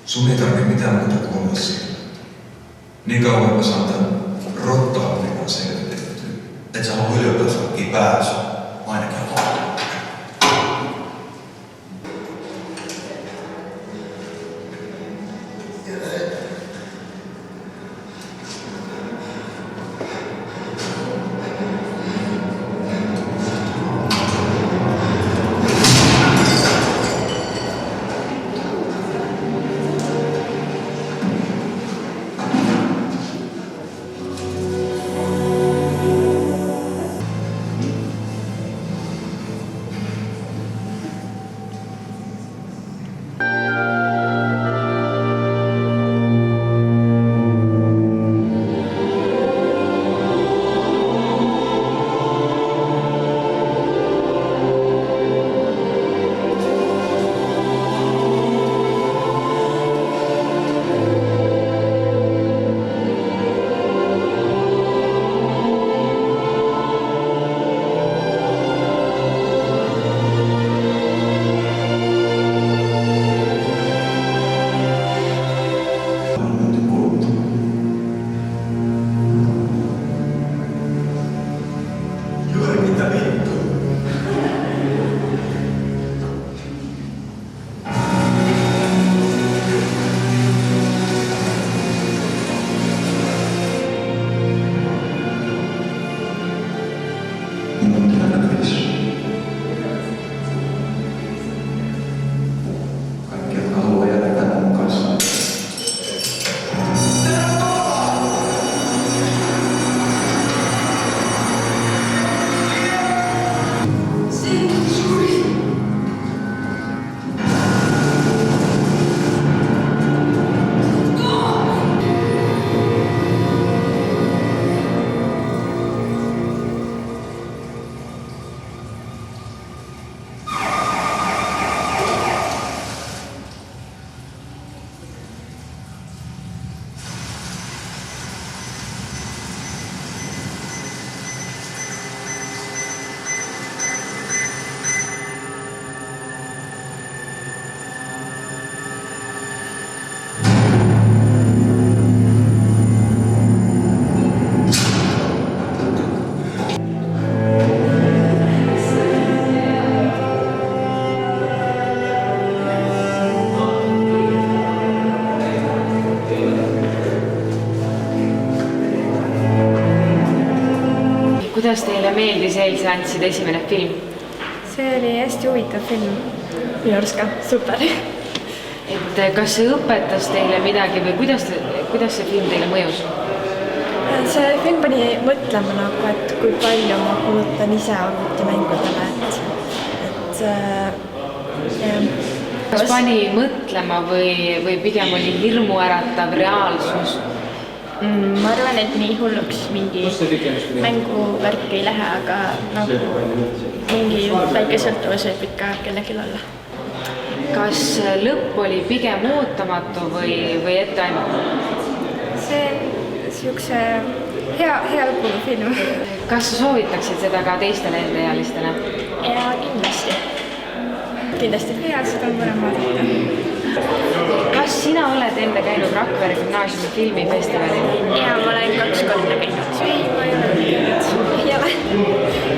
Sun ei tarvi mitään muuta kuulla siitä. Niin kauan, kun mä saan tän rotta-homman selvitettyä. Et sä mun yliopistollakin pääsy, ainakin on. Kuidas teile meeldis eilse andsid esimene film? See oli hästi huvitav film. Minu arust ka super. Et kas see õpetas teile midagi või kuidas see film teile mõjus? See film pani mõtlema nagu, et kui palju ma kulutan ise arvutimängudele. Kas pani mõtlema või pigem oli hirmu äratav reaalsus? Ma arvan, et nii hulluks mingi mänguvärk ei lähe, aga nagu mingi väike sõltuvus võib ikka kellelgi olla. Kas lõpp oli pigem ootamatu või etteaimatav? See on siukse hea õppunud film. Kas sa soovitaksid seda ka teistele endaealistele? Ja kindlasti. Kindlasti hea, seda on parem vaadata. Kas sina oled enda käinud Rakvere Gümnaasiumi filmifestivalil? Ja ma olen 2 korda käinud. Ei ole.